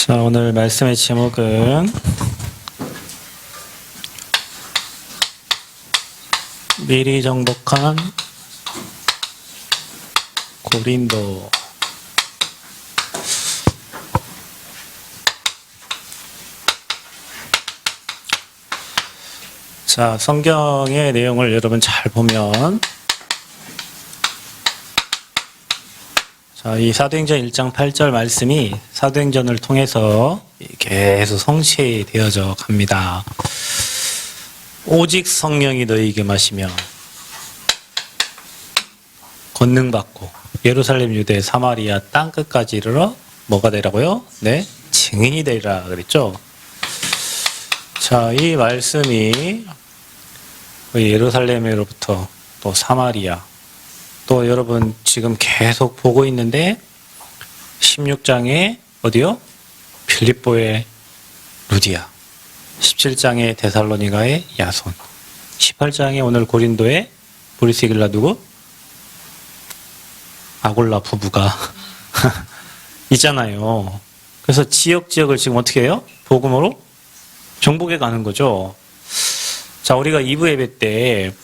자, 오늘 말씀의 제목은 미리 정복한 고린도. 자, 성경의 내용을 여러분 잘 보면, 자, 이 사도행전 1장 8절 말씀이 사도행전을 통해서 계속 성취되어져 갑니다. 오직 성령이 너희에게 임하시며 권능받고 예루살렘, 유대, 사마리아 땅 끝까지 이르러 뭐가 되라고요? 네, 증인이 되리라 그랬죠. 자, 이 말씀이 예루살렘으로부터 또 사마리아, 또 여러분 지금 계속 보고 있는데 16장에 어디요? 빌립보의 루디아, 17장에 데살로니가의 야손, 18장에 오늘 고린도의 브리스길라 누구? 아골라 부부가 있잖아요. 그래서 지역을 지금 어떻게 해요? 복음으로 정복해 가는 거죠. 자, 우리가 2부 예배 때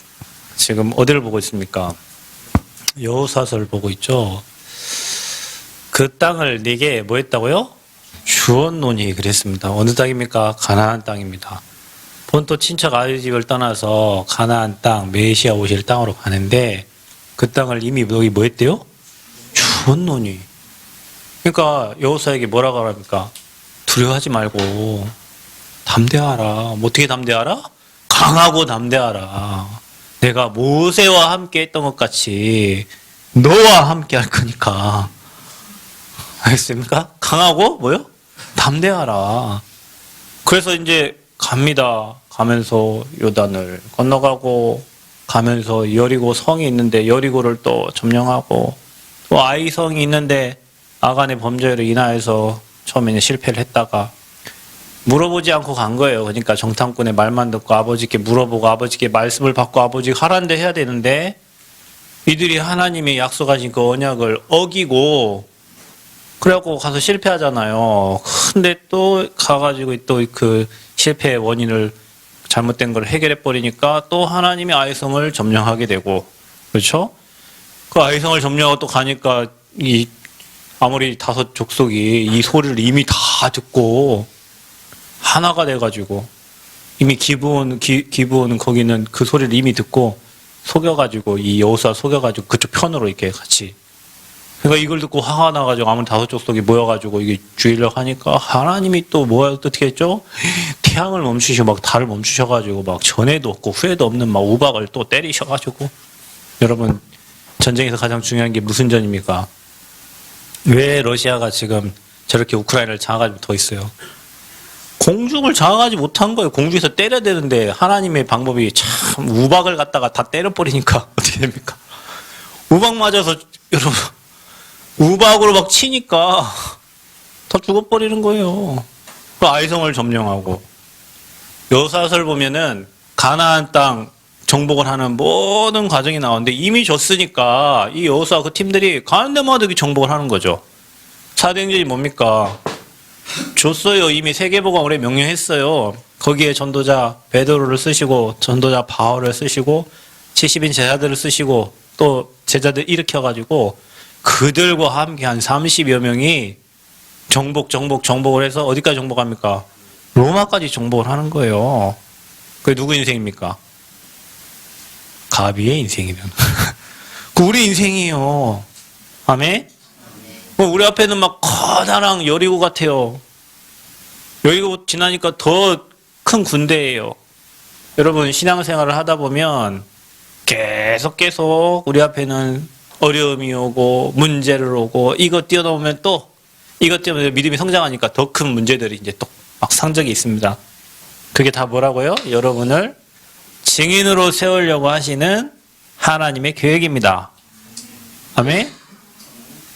지금 어디를 보고 있습니까? 여호수아서를 보고 있죠. 그 땅을 네게 뭐 했다고요? 주었노니 그랬습니다. 어느 땅입니까? 가나안 땅입니다. 본토 친척 아들 집을 떠나서 가나안 땅, 메시아 오실 땅으로 가는데 그 땅을 이미 여기 뭐 했대요? 주었노니. 그러니까 여호수아에게 뭐라고 하랍니까? 두려워하지 말고 담대하라. 뭐 어떻게 담대하라? 강하고 담대하라. 내가 모세와 함께 했던 것 같이 너와 함께 할 거니까. 알겠습니까? 강하고 뭐요? 담대하라. 그래서 이제 갑니다. 가면서 요단을 건너가고 가면서 여리고 성이 있는데 여리고를 또 점령하고 또 아이성이 있는데 아간의 범죄로 인하여서 처음에는 실패를 했다가 물어보지 않고 간 거예요. 그러니까 정탐꾼의 말만 듣고 아버지께 물어보고 아버지께 말씀을 받고 아버지가 하라는 데 해야 되는데 이들이 하나님이 약속하신 그 언약을 어기고 그래갖고 가서 실패하잖아요. 근데 또 가가지고 또 그 실패의 원인을 잘못된 걸 해결해 버리니까 또 하나님이 아이성을 점령하게 되고, 그렇죠? 그 아이성을 점령하고 또 가니까 이 아무리 다섯 족속이 이 소리를 이미 다 듣고 하나가 돼가지고 이미 기브온 거기는 그 소리를 이미 듣고 속여가지고 이 여호수아 속여가지고 그쪽 편으로 이렇게 같이, 그러니까 이걸 듣고 화가 나가지고 아무리 다섯 족속이 모여가지고 이게 죽이려고 하니까 하나님이 또 뭐 어떻게 했죠? 태양을 멈추시고 막 달을 멈추셔가지고 막 전에도 없고 후에도 없는 막 우박을 또 때리셔가지고. 여러분, 전쟁에서 가장 중요한 게 무슨 전입니까? 왜 러시아가 지금 저렇게 우크라이나를 장악하지 못하고 있어요? 공중을 장악하지 못한 거예요. 공중에서 때려야 되는데 하나님의 방법이 참 우박을 갖다가 다 때려버리니까 어떻게 됩니까? 우박 맞아서 여러분 우박으로 막 치니까 다 죽어버리는 거예요. 그 아이성을 점령하고 여호수아서를 보면은 가나안 땅 정복을 하는 모든 과정이 나오는데 이미 졌으니까 이 여호수아 그 팀들이 가는 데마다 정복을 하는 거죠. 사도행전이 뭡니까? 줬어요. 이미 세계복음을 명령했어요. 거기에 전도자 베드로를 쓰시고 전도자 바울을 쓰시고 70인 제자들을 쓰시고 또 제자들 일으켜가지고 그들과 함께 한 30여 명이 정복을 해서 어디까지 정복합니까? 로마까지 정복을 하는 거예요. 그게 누구 인생입니까? 가비의 인생이면. 그 우리 인생이에요. 아멘? 우리 앞에는 막 커다란 여리고 같아요. 여리고 지나니까 더 큰 군대예요. 여러분, 신앙생활을 하다 보면 계속 우리 앞에는 어려움이 오고 문제를 오고 이것 뛰어넘으면 또 이것 때문에 믿음이 성장하니까 더 큰 문제들이 이제 또 막 상적이 있습니다. 그게 다 뭐라고요? 여러분을 증인으로 세우려고 하시는 하나님의 계획입니다. 아멘?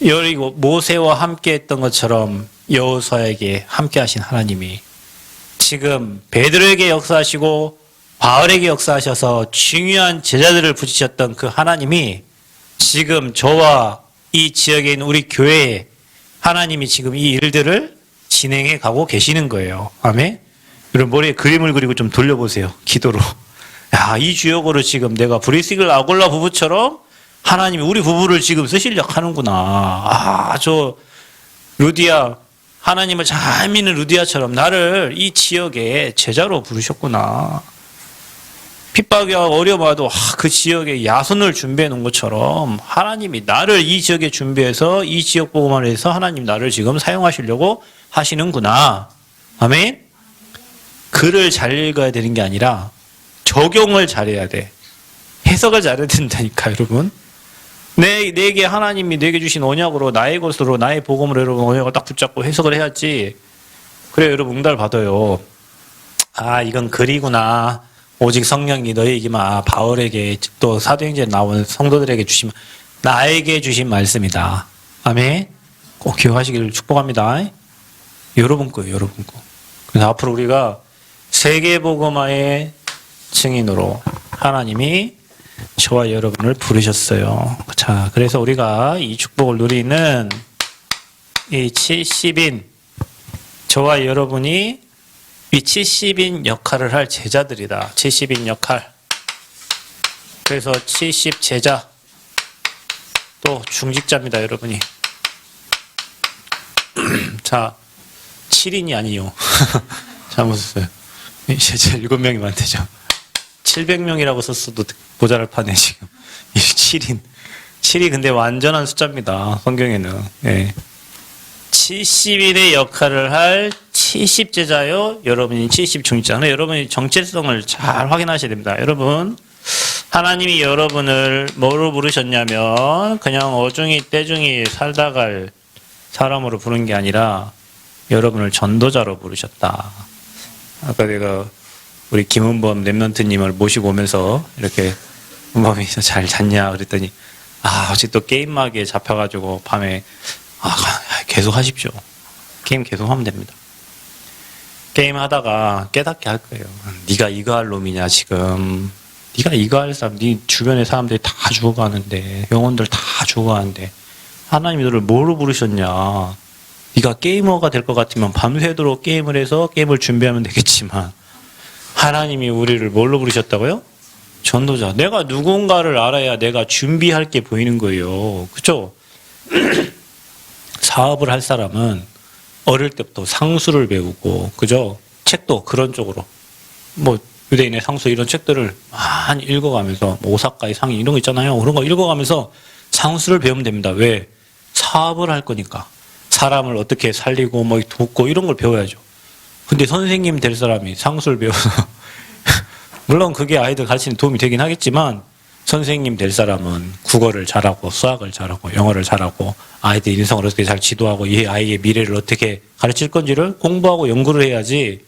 여리고 모세와 함께 했던 것처럼 여호수아에게 함께 하신 하나님이 지금 베드로에게 역사하시고 바울에게 역사하셔서 중요한 제자들을 붙이셨던 그 하나님이 지금 저와 이 지역에 있는 우리 교회에 하나님이 지금 이 일들을 진행해 가고 계시는 거예요. 아멘. 여러분 머리에 그림을 그리고 좀 돌려보세요. 기도로. 야, 이 주역으로 지금 내가 브리스길 아골라 부부처럼 하나님이 우리 부부를 지금 쓰시려고 하는구나. 아, 저 루디아, 하나님을 잘 믿는 루디아처럼 나를 이 지역에 제자로 부르셨구나. 핍박이와 어려워도 그 지역에 야손을 준비해 놓은 것처럼 하나님이 나를 이 지역에 준비해서 이 지역 보고만 해서 하나님 나를 지금 사용하시려고 하시는구나. 아멘. 글을 잘 읽어야 되는 게 아니라 적용을 잘해야 돼. 해석을 잘해야 된다니까, 여러분. 내게 하나님이 내게 주신 언약으로 나의 것으로 나의 복음으로 여러분 언약을 딱 붙잡고 해석을 해야지. 그래 여러분 응답을 받아요. 아, 이건 글이구나. 오직 성령이 너희에게만 바울에게 또 사도행전에 나온 성도들에게 주신 나에게 주신 말씀이다. 아멘. 꼭 기억하시기를 축복합니다. 여러분 거예요, 여러분 거. 그래서 앞으로 우리가 세계복음화의 증인으로 하나님이 저와 여러분을 부르셨어요. 자, 그래서 우리가 이 축복을 누리는 이 70인 저와 여러분이 이 70인 역할을 할 제자들이다. 70인 역할. 그래서 70 제자 또 중직자입니다, 여러분이. 자, 7인이 아니요. 잘못 썼어요. 제자 7명이면 되죠. 700명이라고 썼어도 모자랄 판에 지금. 7인. 7이 근데 완전한 숫자입니다. 성경에는. 예. 70인의 역할을 할 70제자요. 여러분이 70중직자는 여러분이 정체성을 잘 확인하셔야 됩니다. 여러분, 하나님이 여러분을 뭐로 부르셨냐면 그냥 어중이 떼중이 살다 갈 사람으로 부른 게 아니라 여러분을 전도자로 부르셨다. 아까 내가 우리 김은범 랩런트님을 모시고 오면서 이렇게 은범이 잘 잤냐 그랬더니 어제 또 게임마기에 잡혀가지고 밤에 계속 하십시오. 게임 계속 하면 됩니다. 게임 하다가 깨닫게 할 거예요. 네가 이거 할 놈이냐 지금. 네가 이거 할 사람, 네 주변의 사람들이 다 죽어가는데 영혼들 다 죽어가는데 하나님이 너를 뭐로 부르셨냐. 네가 게이머가 될 것 같으면 밤새도록 게임을 해서 게임을 준비하면 되겠지만 하나님이 우리를 뭘로 부르셨다고요? 전도자. 내가 누군가를 알아야 내가 준비할 게 보이는 거예요. 그렇죠? 사업을 할 사람은 어릴 때부터 상수를 배우고, 그죠? 책도 그런 쪽으로. 뭐, 유대인의 상수 이런 책들을 많이 읽어가면서, 뭐 오사카의 상인 이런 거 있잖아요. 그런 거 읽어가면서 상수를 배우면 됩니다. 왜? 사업을 할 거니까. 사람을 어떻게 살리고, 뭐 돕고 이런 걸 배워야죠. 근데 선생님 될 사람이 상수를 배워서, 물론 그게 아이들 가르치는 도움이 되긴 하겠지만, 선생님 될 사람은 국어를 잘하고 수학을 잘하고 영어를 잘하고 아이들 인성을 어떻게 잘 지도하고 이 아이의 미래를 어떻게 가르칠 건지를 공부하고 연구를 해야지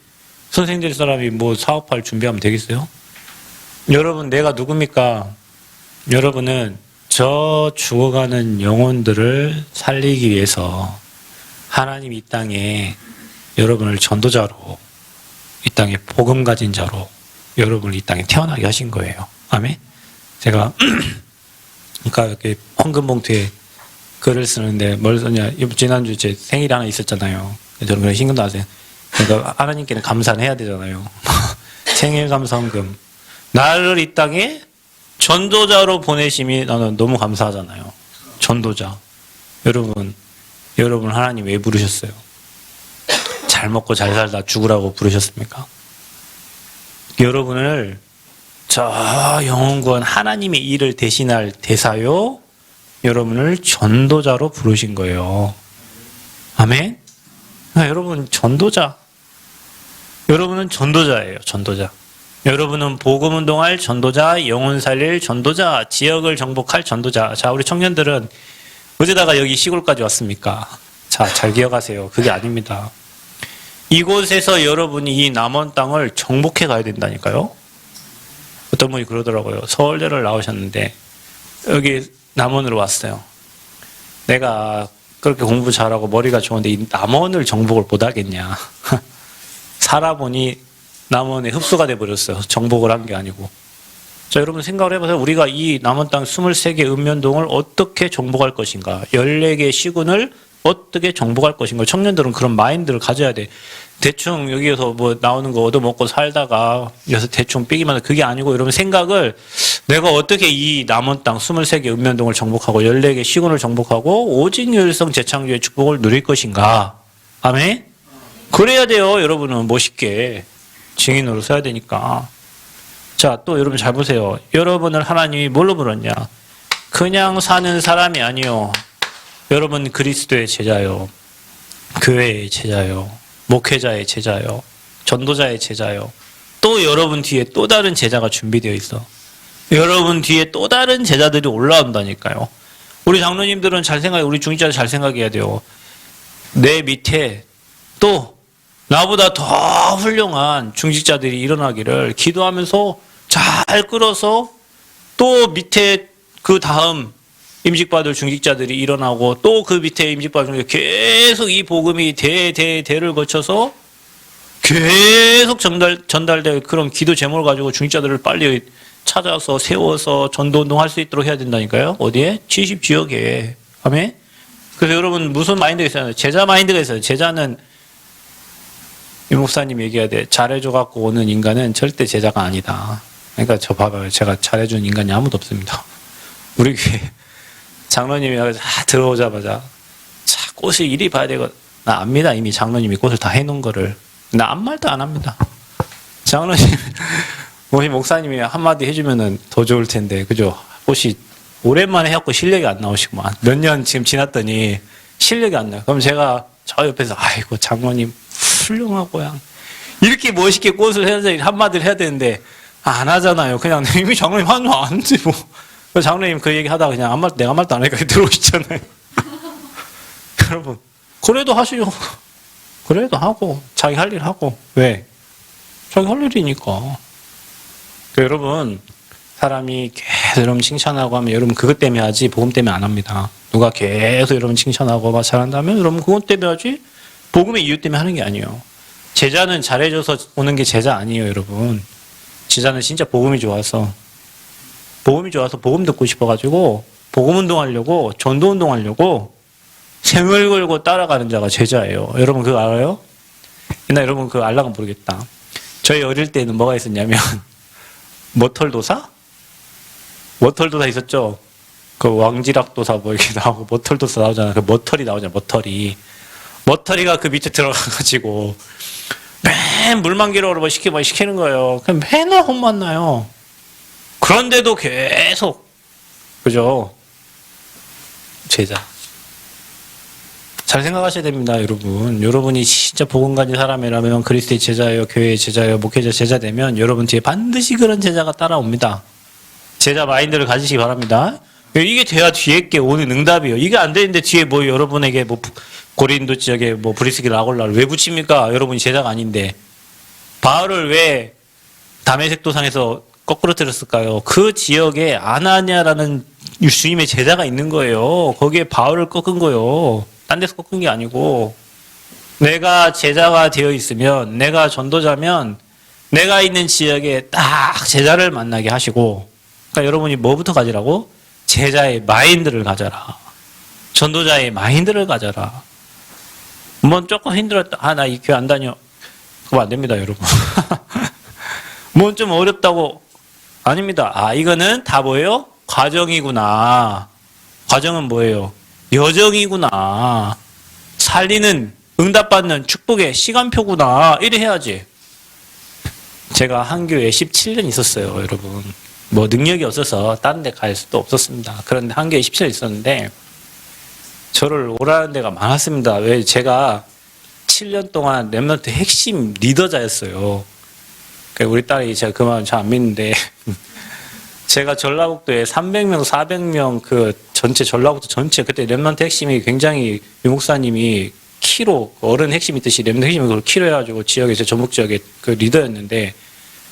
선생님 될 사람이 뭐 사업할 준비하면 되겠어요? 여러분 내가 누굽니까? 여러분은 저 죽어가는 영혼들을 살리기 위해서 하나님 이 땅에 여러분을 전도자로 이 땅에 복음 가진 자로 여러분을 이 땅에 태어나게 하신 거예요. 아멘? 제가 그러니까 이렇게 황금 봉투에 글을 쓰는데 뭘 썼냐? 지난주 제 생일이 하나 있었잖아요. 저는 그런 신경 나세요. 그러니까 하나님께는 감사는 해야 되잖아요. 생일 감사 헌금. 나를 이 땅에 전도자로 보내심이 나는 너무 감사하잖아요. 전도자. 여러분 하나님 왜 부르셨어요? 잘 먹고 잘 살다 죽으라고 부르셨습니까? 여러분을 저 영혼구원 하나님의 일을 대신할 대사요 여러분을 전도자로 부르신 거예요. 아멘? 여러분 전도자. 여러분은 전도자예요. 전도자. 여러분은 복음 운동할 전도자, 영혼 살릴 전도자, 지역을 정복할 전도자. 자, 우리 청년들은 어디다가 여기 시골까지 왔습니까? 자, 잘 기억하세요. 그게 아닙니다. 이곳에서 여러분이 이 남원 땅을 정복해 가야 된다니까요. 어떤 분이 그러더라고요. 서울대를 나오셨는데 여기 남원으로 왔어요. 내가 그렇게 공부 잘하고 머리가 좋은데 이 남원을 정복을 못 하겠냐. 살아보니 남원에 흡수가 돼버렸어요. 정복을 한 게 아니고. 자, 여러분 생각을 해보세요. 우리가 이 남원 땅 23개 읍면동을 어떻게 정복할 것인가. 14개 시군을 어떻게 정복할 것인가. 청년들은 그런 마인드를 가져야 돼. 대충 여기에서 뭐 나오는 거 얻어먹고 살다가 여기서 대충 삐기만 하다. 그게 아니고 여러분 생각을 내가 어떻게 이 남은 땅 23개 읍면동을 정복하고 14개 시군을 정복하고 오직 유일성 재창조의 축복을 누릴 것인가. 아멘? 그래야 돼요. 여러분은 멋있게 증인으로 서야 되니까. 자, 또 여러분 잘 보세요. 여러분을 하나님이 뭘로 불렀냐? 그냥 사는 사람이 아니요. 여러분 그리스도의 제자요. 교회의 제자요. 목회자의 제자요. 전도자의 제자요. 또 여러분 뒤에 또 다른 제자가 준비되어 있어. 여러분 뒤에 또 다른 제자들이 올라온다니까요. 우리 장로님들은 잘 생각해. 우리 중직자들 잘 생각해야 돼요. 내 밑에 또 나보다 더 훌륭한 중직자들이 일어나기를 기도하면서 잘 끌어서 또 밑에 그 다음 임직받을 중직자들이 일어나고 또 그 밑에 임직받을 중직자들이 계속 이 복음이 대를 거쳐서 계속 전달될 그런 기도 제목을 가지고 중직자들을 빨리 찾아서 세워서 전도운동 할 수 있도록 해야 된다니까요. 어디에? 70지역에. 아멘? 그래서 여러분 무슨 마인드가 있어요? 제자 마인드가 있어요. 제자는 이 목사님 얘기해야 돼. 잘해줘갖고 오는 인간은 절대 제자가 아니다. 그러니까 저 봐봐요. 제가 잘해준 인간이 아무도 없습니다. 우리 교회 장로님이 들어오자마자 자, 꽃을 이리 봐야 되고 나 압니다. 이미 장로님이 꽃을 다 해놓은 거를. 나 아무 말도 안 합니다. 장로님 우리 목사님이 한마디 해주면은 더 좋을 텐데 그죠? 꽃이 오랜만에 해갖고 실력이 안 나오시구만. 몇 년 지금 지났더니 실력이 안 나요. 그럼 제가 저 옆에서 아이고 장로님 훌륭하고요. 이렇게 멋있게 꽃을 해야 한마디를 해야 되는데 안 하잖아요. 그냥 이미 장로님 하는 거 아는지 뭐. 장로님 그 얘기 하다가 그냥 내가 아무 말도 안 하니까 들어오시잖아요. 여러분 그래도 하시죠. 그래도 하고 자기 할 일 하고. 왜? 자기 할 일이니까. 여러분 사람이 계속 여러분 칭찬하고 하면 여러분 그것 때문에 하지 복음 때문에 안 합니다. 누가 계속 여러분 칭찬하고 막 잘한다면 여러분 그것 때문에 하지 복음의 이유 때문에 하는 게 아니에요. 제자는 잘해줘서 오는 게 제자 아니에요. 여러분 제자는 진짜 복음이 좋아서 복음 듣고 싶어가지고 복음 운동하려고 전도 운동하려고 생을 걸고 따라가는 자가 제자예요. 여러분 그거 알아요? 옛날 여러분 그거 알라가 모르겠다. 저희 어릴 때는 뭐가 있었냐면 머털도사 있었죠. 그 왕지락도사 뭐 이렇게 나오고 머털도사 나오잖아. 그 머털이 나오잖아. 머털이가 그 밑에 들어가가지고 맨 물만기로 뭐 시키는 거예요. 그냥 맨날 혼만나요. 그런데도 계속 그죠? 제자. 잘 생각하셔야 됩니다, 여러분. 여러분이 진짜 복음 가진 사람이라면 그리스도의 제자예요, 교회의 제자예요, 목회자 제자 되면 여러분 뒤에 반드시 그런 제자가 따라옵니다. 제자 마인드를 가지시기 바랍니다. 이게 돼야 뒤에 게 오는 응답이에요. 이게 안 되는데 뒤에 뭐 여러분에게 뭐 고린도 지역에 뭐 브리스길 라골라를 왜 붙입니까? 여러분이 제자가 아닌데. 바울을 왜 다메섹 도상에서 거꾸로 들었을까요? 그 지역에 아나니아라는 주님의 제자가 있는 거예요. 거기에 바울을 꺾은 거예요. 딴 데서 꺾은 게 아니고 내가 제자가 되어 있으면 내가 전도자면 내가 있는 지역에 딱 제자를 만나게 하시고 그러니까 여러분이 뭐부터 가지라고? 제자의 마인드를 가져라. 전도자의 마인드를 가져라. 뭐 조금 힘들었다. 나 이 교회 안 다녀. 그거 안 됩니다, 여러분. 뭐 좀 어렵다고. 아닙니다. 이거는 다 뭐예요? 과정이구나. 과정은 뭐예요? 여정이구나. 살리는, 응답받는 축복의 시간표구나. 이래 해야지. 제가 한 교회에 17년 있었어요, 여러분. 뭐 능력이 없어서 다른 데 갈 수도 없었습니다. 그런데 한 교회에 17년 있었는데 저를 오라는 데가 많았습니다. 왜? 제가 7년 동안 렘넌트 핵심 리더자였어요. 우리 딸이 제가 그 말 잘 안 믿는데 제가 전라북도에 300명, 400명 그 전체 전라북도 전체 그때 렘넌트 핵심이 굉장히 유 목사님이 키로 어른 핵심 있듯이 렘넌트 핵심이 그걸 키로 해가지고 지역에 제 전북 지역에 그 리더였는데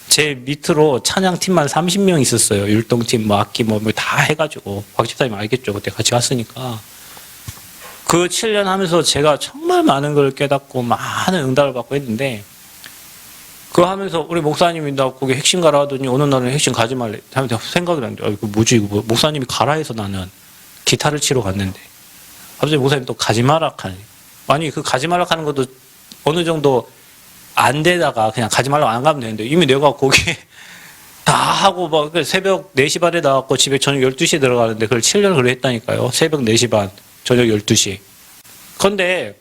제 밑으로 찬양팀만 30명 있었어요. 율동팀, 뭐 악기 뭐 다 해가지고 박 집사님 알겠죠? 그때 같이 갔으니까. 그 7년 하면서 제가 정말 많은 걸 깨닫고 많은 응답을 받고 했는데 그거 하면서 우리 목사님이 나 거기 핵심 가라 하더니 어느 날은 핵심 가지 말래 하면서 생각이 났는데 이거 뭐지 이거 목사님이 가라 해서 나는 기타를 치러 갔는데 갑자기 목사님 또 가지 마라 하니. 아니, 그 가지 마라 하는 것도 어느 정도 안 되다가 그냥 가지 말라고 안 가면 되는데 이미 내가 거기에 다 하고 막 새벽 4시 반에 나왔고 집에 저녁 12시에 들어가는데 그걸 7년 그래 했다니까요. 새벽 4시 반, 저녁 12시. 근데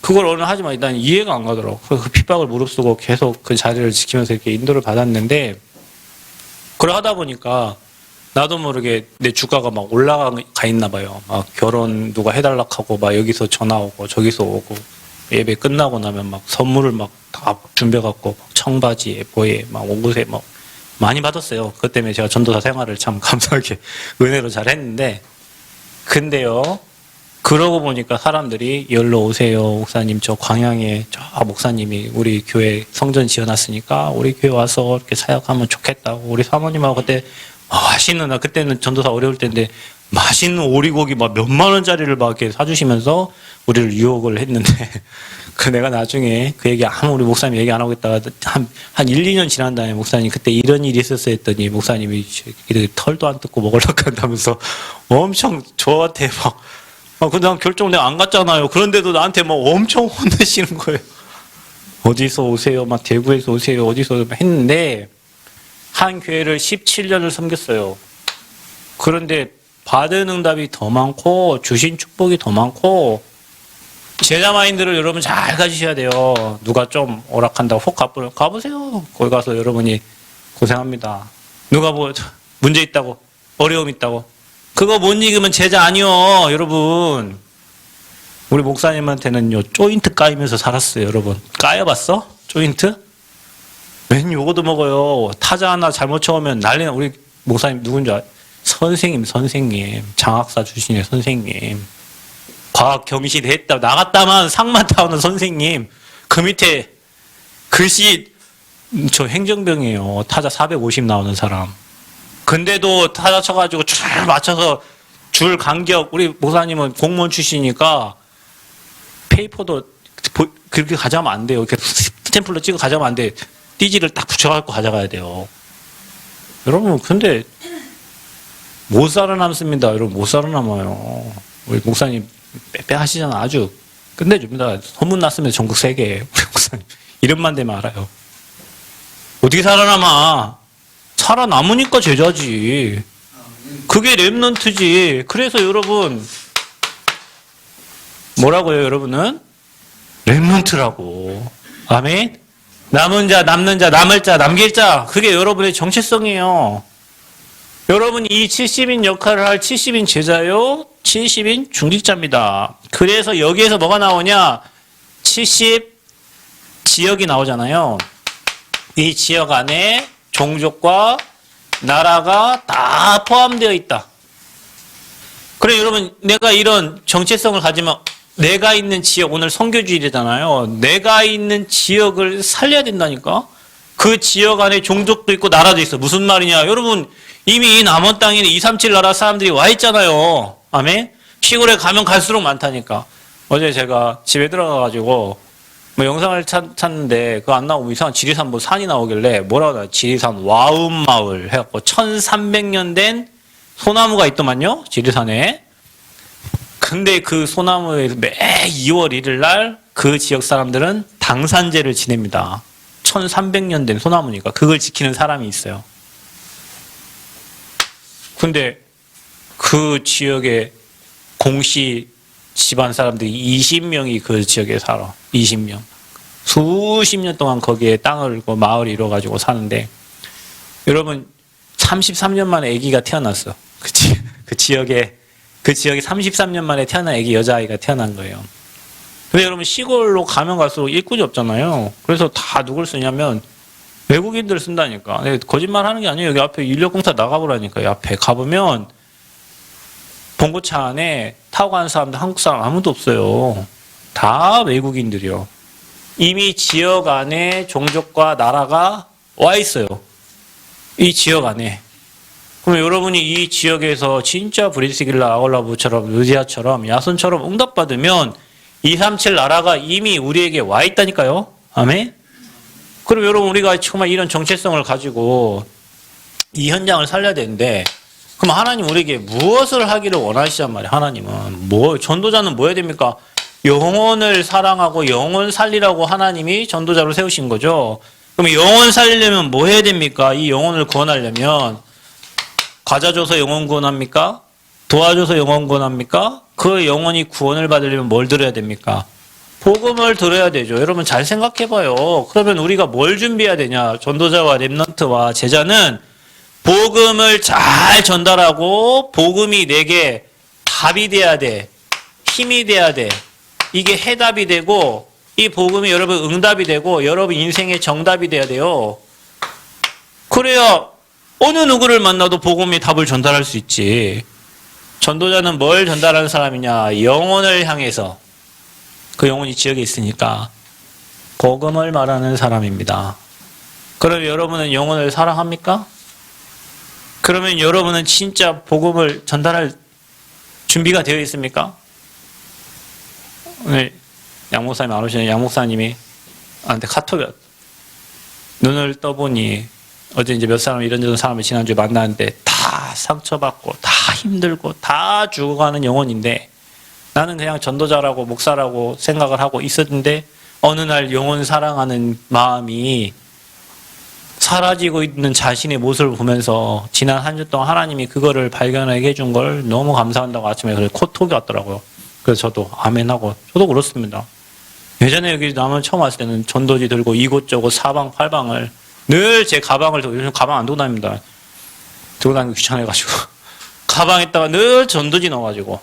그걸 오늘 하지만 일단 이해가 안 가더라고. 그 핍박을 무릅쓰고 계속 그 자리를 지키면서 이렇게 인도를 받았는데 그걸 하다 보니까 나도 모르게 내 주가가 막 올라가 있나 봐요. 막 결혼 누가 해달라고 하고 막 여기서 전화 오고 저기서 오고 예배 끝나고 나면 막 선물을 막 다 준비해갖고 청바지에 뭐에 막 옷에 막 많이 받았어요. 그것 때문에 제가 전도사 생활을 참 감사하게 은혜로 잘 했는데 근데요. 그러고 보니까 사람들이 열로 오세요. 목사님 저 광양에 저 목사님이 우리 교회 성전 지어놨으니까 우리 교회 와서 이렇게 사역하면 좋겠다고 우리 사모님하고 그때 맛있는 그때는 전도사 어려울 때인데 맛있는 오리고기 막 몇만 원짜리를 막 이렇게 사주시면서 우리를 유혹을 했는데 그 내가 나중에 그 얘기 아무 우리 목사님 얘기 안 하고 있다가 한 1, 2년 지난 다음에 목사님 그때 이런 일이 있었어 했더니 목사님이 털도 안 뜯고 먹으려고 한다면서 엄청 저한테 근데 난 결정 내가 안 갔잖아요. 그런데도 나한테 막 엄청 혼내시는 거예요. 어디서 오세요? 막 대구에서 오세요. 어디서 했는데 한 교회를 17년을 섬겼어요. 그런데 받은 응답이 더 많고 주신 축복이 더 많고 제자 마인드를 여러분 잘 가지셔야 돼요. 누가 좀 오락한다고 혹 가보세요. 거기 가서 여러분이 고생합니다. 누가 뭐 문제 있다고 어려움 있다고 그거 못 이기면 제자 아니요 여러분. 우리 목사님한테는요 조인트 까이면서 살았어요. 여러분 까여봤어? 조인트? 맨 요거도 먹어요. 타자 하나 잘못 쳐오면 난리나. 우리 목사님 누군지 선생님 장학사 출신의 선생님 과학 경시 됐다 나갔다만 상만 타오는 선생님 그 밑에 글씨 저 행정병이에요. 타자 450 나오는 사람. 근데도 타자 쳐가지고 줄 맞춰서 줄 간격 우리 목사님은 공무원 출신이니까 페이퍼도 그렇게 가져가면 안 돼요. 이렇게 스탬플로 찍어 가져가면 안 돼. 띠지를 딱 붙여갖고 가져가야 돼요. 여러분 근데 못 살아남습니다. 여러분 못 살아남아요. 우리 목사님 빼빼 하시잖아. 아주 끝내줍니다. 소문 났으면 전국 세계에 우리 목사님 이름만 되면 알아요. 어떻게 살아남아? 살아남으니까 제자지. 그게 렘넌트지. 그래서 여러분 뭐라고요? 여러분은 렘넌트라고. 아멘. 남은 자, 남는 자, 남을 자, 남길 자. 그게 여러분의 정체성이에요. 여러분이 이 70인 역할을 할 70인 제자요, 70인 중직자입니다. 그래서 여기에서 뭐가 나오냐? 70 지역이 나오잖아요. 이 지역 안에 종족과 나라가 다 포함되어 있다. 그래 여러분 내가 이런 정체성을 가지면 내가 있는 지역, 오늘 선교주일이잖아요. 내가 있는 지역을 살려야 된다니까. 그 지역 안에 종족도 있고 나라도 있어. 무슨 말이냐? 여러분 이미 이 남원 땅에 237 나라 사람들이 와 있잖아요. 아멘? 시골에 가면 갈수록 많다니까. 어제 제가 집에 들어가가지고 뭐 영상을 찾는데 그거 안 나오고 이상한 지리산 뭐 산이 나오길래 뭐라고 하나 지리산 와움마을 해갖고 1300년 된 소나무가 있더만요. 지리산에. 근데 그 소나무에서 매 2월 1일 날 그 지역 사람들은 당산제를 지냅니다. 1300년 된 소나무니까 그걸 지키는 사람이 있어요. 근데 그 지역에 공씨 집안 사람들이 20명이 그 지역에 살아. 20명. 수십 년 동안 거기에 땅을 마을을 이뤄가지고 사는데 여러분 33년 만에 아기가 태어났어. 그 지역에 33년 만에 태어난 아기 여자아이가 태어난 거예요. 근데 여러분 시골로 가면 갈수록 일꾼이 없잖아요. 그래서 다 누굴 쓰냐면 외국인들 쓴다니까. 거짓말 하는 게 아니에요. 여기 앞에 인력공사 나가보라니까요. 앞에 가보면 봉고차 안에 타고 가는 사람들 한국 사람 아무도 없어요. 다 외국인들이요. 이미 지역 안에 종족과 나라가 와 있어요. 이 지역 안에. 그럼 여러분이 이 지역에서 진짜 브리스길라 아울라부처럼 루지아처럼 야손처럼 응답받으면 237 나라가 이미 우리에게 와 있다니까요. 아멘. 그럼 여러분 우리가 정말 이런 정체성을 가지고 이 현장을 살려야 되는데 그럼 하나님 우리에게 무엇을 하기를 원하시단 말이에요. 하나님은 전도자는 뭐 해야 됩니까? 영혼을 사랑하고 영혼 살리라고 하나님이 전도자로 세우신 거죠. 그럼 영혼 살리려면 뭐 해야 됩니까? 이 영혼을 구원하려면 과자 줘서 영혼 구원합니까? 도와줘서 영혼 구원합니까? 그 영혼이 구원을 받으려면 뭘 들어야 됩니까? 복음을 들어야 되죠. 여러분 잘 생각해봐요. 그러면 우리가 뭘 준비해야 되냐? 전도자와 렘넌트와 제자는 복음을 잘 전달하고 복음이 내게 답이 돼야 돼. 힘이 돼야 돼. 이게 해답이 되고 이 복음이 여러분 응답이 되고 여러분 인생의 정답이 돼야 돼요. 그래야 어느 누구를 만나도 복음의 답을 전달할 수 있지. 전도자는 뭘 전달하는 사람이냐? 영혼을 향해서. 그 영혼이 지역에 있으니까 복음을 말하는 사람입니다. 그럼 여러분은 영혼을 사랑합니까? 그러면 여러분은 진짜 복음을 전달할 준비가 되어 있습니까? 오늘 양 목사님 안 오시는 양 목사님이 나한테 카톡이 왔다. 눈을 떠보니 어제 이제 몇 사람 이런저런 사람을 지난주에 만나는데 다 상처받고 다 힘들고 다 죽어가는 영혼인데 나는 그냥 전도자라고 목사라고 생각을 하고 있었는데 어느 날 영혼 사랑하는 마음이 사라지고 있는 자신의 모습을 보면서 지난 한 주 동안 하나님이 그거를 발견하게 해준 걸 너무 감사한다고 아침에 그래 코톡이 왔더라고요. 그래서 저도 아멘하고 저도 그렇습니다. 예전에 여기 남원 처음 왔을 때는 전도지 들고 이곳저곳 사방팔방을 늘 제 가방을 들고 요즘 가방 안 들고 다닙니다. 들고 다니기 귀찮아가지고 가방에다가 늘 전도지 넣어가지고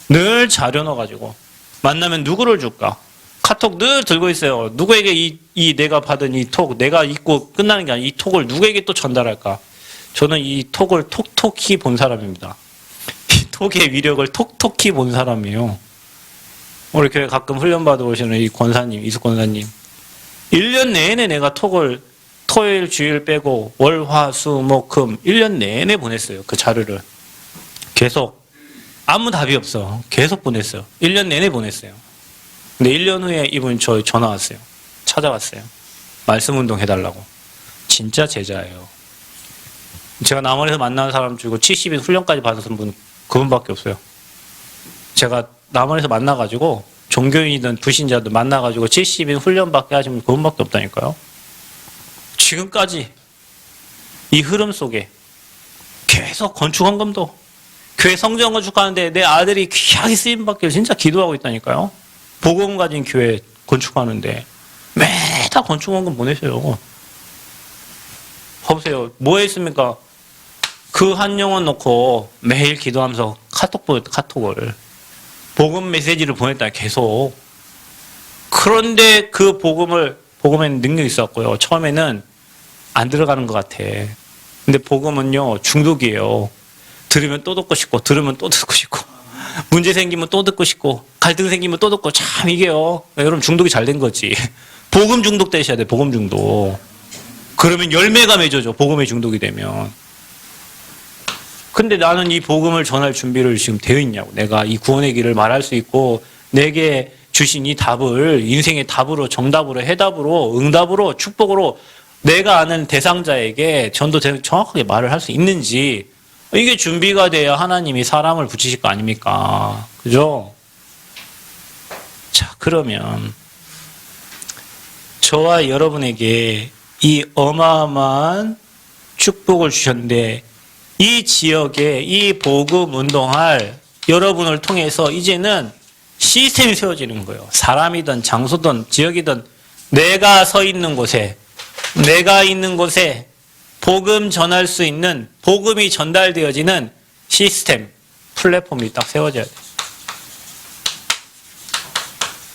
늘 자료 넣어가지고 만나면 누구를 줄까? 카톡 늘 들고 있어요. 누구에게 이 내가 받은 이 톡, 내가 읽고 끝나는 게 아니라 이 톡을 누구에게 또 전달할까? 저는 이 톡을 톡톡히 본 사람입니다. 이 톡의 위력을 톡톡히 본 사람이에요. 우리 교회 가끔 훈련받아 오시는 이 권사님, 이수 권사님. 1년 내내 내가 톡을 토요일, 주일 빼고 월, 화, 수, 목, 금 1년 내내 보냈어요. 그 자료를. 계속. 아무 답이 없어. 계속 보냈어요. 1년 내내 보냈어요. 근데 1년 후에 이분이 저희 전화 왔어요. 찾아왔어요. 말씀 운동 해달라고. 진짜 제자예요. 제가 남원에서 만나는 사람 중에 70인 훈련까지 받았던 분 그분밖에 없어요. 제가 남원에서 만나가지고 종교인이든 불신자든 만나가지고 70인 훈련밖에 하신 분 그분밖에 없다니까요. 지금까지 이 흐름 속에 계속 건축헌금도 교회 성전 건축하는데 내 아들이 귀하게 쓰임받기를 진짜 기도하고 있다니까요. 복음 가진 교회 건축하는데 매달 건축원금 보내세요. 보세요. 뭐 했습니까? 그 한 영혼 놓고 매일 기도하면서 카톡을 복음 메시지를 보냈다 계속. 그런데 그 복음에는 능력이 있었고요. 처음에는 안 들어가는 것 같아. 근데 복음은요 중독이에요. 들으면 또 듣고 싶고 들으면 또 듣고 싶고 문제 생기면 또 듣고 싶고 갈등 생기면 또 듣고 참 이게요. 여러분 중독이 잘 된 거지. 복음 중독 되셔야 돼. 복음 중독. 그러면 열매가 맺어져. 복음에 중독이 되면. 근데 나는 이 복음을 전할 준비를 지금 되어 있냐고. 내가 이 구원의 길을 말할 수 있고 내게 주신 이 답을 인생의 답으로 정답으로 해답으로 응답으로 축복으로 내가 아는 대상자에게 전도 정확하게 말을 할 수 있는지 이게 준비가 돼야 하나님이 사람을 붙이실 거 아닙니까? 그죠? 자, 그러면 저와 여러분에게 이 어마어마한 축복을 주셨는데 이 지역에 이 복음 운동할 여러분을 통해서 이제는 시스템이 세워지는 거예요. 사람이든 장소든 지역이든 내가 서 있는 곳에 내가 있는 곳에 복음 전할 수 있는 복음이 전달되어지는 시스템, 플랫폼이 딱 세워져야 돼요.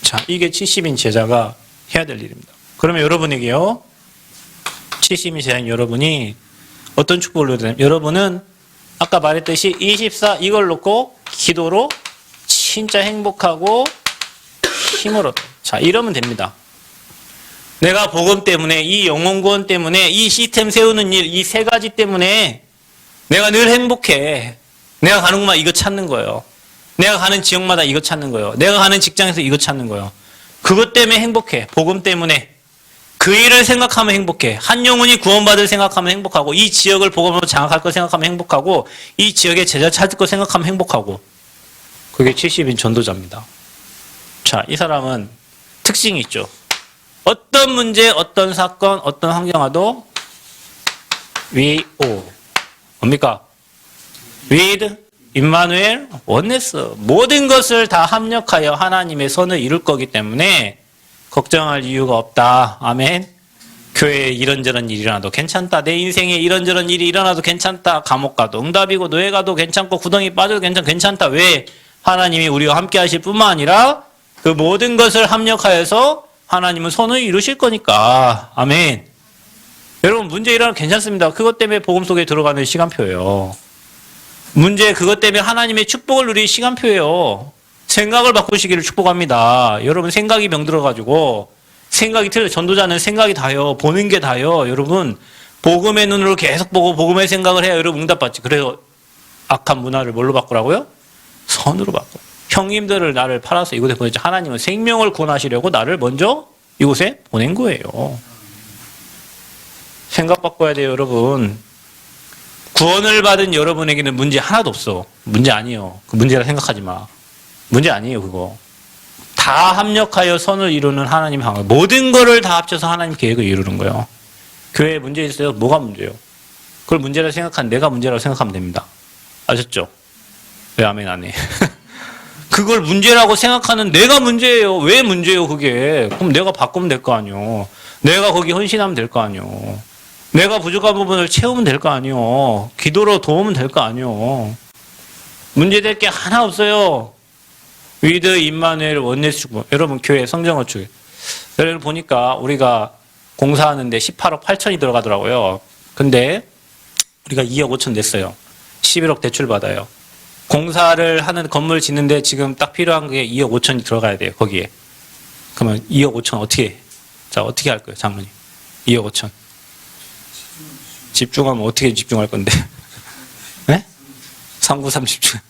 자, 이게 70인 제자가 해야 될 일입니다. 그러면 여러분에게요. 70인 제자인 여러분이 어떤 축복을 누려야 되냐면 여러분은 아까 말했듯이 24 이걸 놓고 기도로 진짜 행복하고 힘을 얻어요. 자, 이러면 됩니다. 내가 복음 때문에 이 영혼 구원 때문에 이 시스템 세우는 일 이 세 가지 때문에 내가 늘 행복해. 내가 가는 곳마다 이거 찾는 거예요. 내가 가는 지역마다 이거 찾는 거예요. 내가 가는 직장에서 이거 찾는 거예요. 그것 때문에 행복해. 복음 때문에. 그 일을 생각하면 행복해. 한 영혼이 구원받을 생각하면 행복하고, 이 지역을 복음으로 장악할 거 생각하면 행복하고, 이 지역에 제자 찾을 거 생각하면 행복하고. 그게 70인 전도자입니다. 자, 이 사람은 특징이 있죠. 어떤 문제, 어떤 사건, 어떤 환경 와도 뭡니까? with 임마누엘 원네스. 모든 것을 다 합력하여 하나님의 선을 이룰 거기 때문에 걱정할 이유가 없다. 아멘. 교회에 이런저런 일이 일어나도 괜찮다. 내 인생에 이런저런 일이 일어나도 괜찮다. 감옥 가도 응답이고 노예 가도 괜찮고 구덩이 빠져도 괜찮다. 왜? 하나님이 우리와 함께 하실 뿐만 아니라 그 모든 것을 합력하여서 하나님은 선을 이루실 거니까. 아멘. 여러분 문제 일어나도 괜찮습니다. 그것 때문에 복음 속에 들어가는 시간표예요. 문제 그것 때문에 하나님의 축복을 누릴 시간표예요. 생각을 바꾸시기를 축복합니다. 여러분 생각이 병들어가지고 생각이 틀려. 전도자는 생각이 다요. 보는 게 다요. 여러분 복음의 눈으로 계속 보고 복음의 생각을 해야 여러분 응답받지. 그래서 악한 문화를 뭘로 바꾸라고요? 선으로 바꿔. 형님들을 나를 팔아서 이곳에 보냈지. 하나님은 생명을 구원하시려고 나를 먼저 이곳에 보낸 거예요. 생각 바꿔야 돼요, 여러분. 구원을 받은 여러분에게는 문제 하나도 없어. 문제 아니에요. 그 문제라 생각하지 마. 문제 아니에요, 그거. 다 합력하여 선을 이루는 하나님 방법. 모든 거를 다 합쳐서 하나님 계획을 이루는 거예요. 교회에 문제 있어요? 뭐가 문제예요? 그걸 문제라 생각한 내가 문제라고 생각하면 됩니다. 아셨죠? 왜 아멘 안 해? 그걸 문제라고 생각하는 내가 문제예요. 왜 문제예요, 그게? 그럼 내가 바꾸면 될 거 아니에요. 내가 거기 헌신하면 될 거 아니에요. 내가 부족한 부분을 채우면 될 거 아니에요. 기도로 도우면 될 거 아니에요. 문제될 게 하나 없어요. 위드 임마누엘 원네스 축복. 여러분 교회 성전건축. 여러분 보니까 우리가 공사하는데 18억 8천이 들어가더라고요. 근데 우리가 2억 5천 냈어요. 11억 대출 받아요. 공사를 하는 건물 짓는데 지금 딱 필요한 게 2억 5천이 들어가야 돼요. 거기에. 그러면 2억 5천 어떻게 해? 자, 어떻게 할 거예요, 장모님? 2억 5천. 집중하면 어떻게 집중할 건데? 네? 393 집중.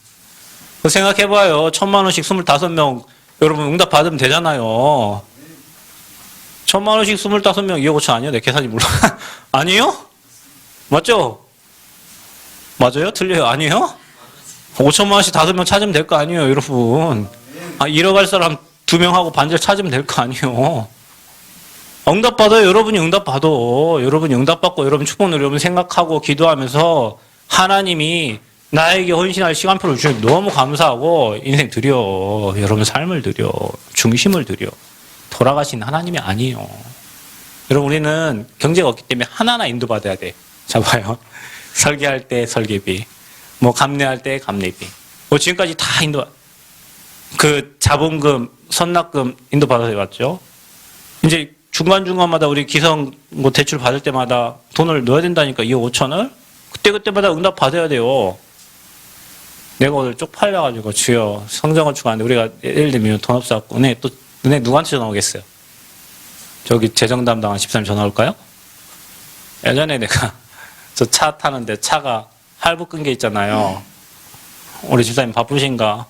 생각해봐요. 1,000만 원씩 25명 여러분 응답 받으면 되잖아요. 1,000만 원씩 25명 2억 5천 아니에요? 내 계산이 몰라. 아니에요? 맞죠? 맞아요? 틀려요? 아니에요? 5천만 원씩 5명 찾으면 될 거 아니에요, 여러분. 1억 할 사람 2명 하고 반절 찾으면 될 거 아니에요. 응답 받아요. 여러분이 응답 받아. 여러분이 응답 받고 여러분 축복 누려 여러분 생각하고 기도하면서 하나님이 나에게 헌신할 시간표를 주시면 너무 감사하고 인생 드려. 여러분 삶을 드려. 중심을 드려. 돌아가신 하나님이 아니에요. 여러분 우리는 경제가 없기 때문에 하나하나 인도받아야 돼. 자 봐요. 설계할 때 설계비. 뭐 감내할 때 감내비. 뭐 지금까지 다 그 자본금, 선납금 인도받아서 왔죠. 이제 중간중간마다 우리 기성 뭐 대출 받을 때마다 돈을 넣어야 된다니까 2억 5천을. 그때마다 응답 받아야 돼요. 내가 오늘 쪽팔려가지고 주여 성전건축 하는데 우리가 예를 들면 돈 없어갖고 은혜 누구한테 전화 오겠어요? 저기 재정 담당한 집사님 전화 올까요? 예전에 내가 저 차 타는데 차가 할부 끈 게 있잖아요. 우리 집사님 바쁘신가?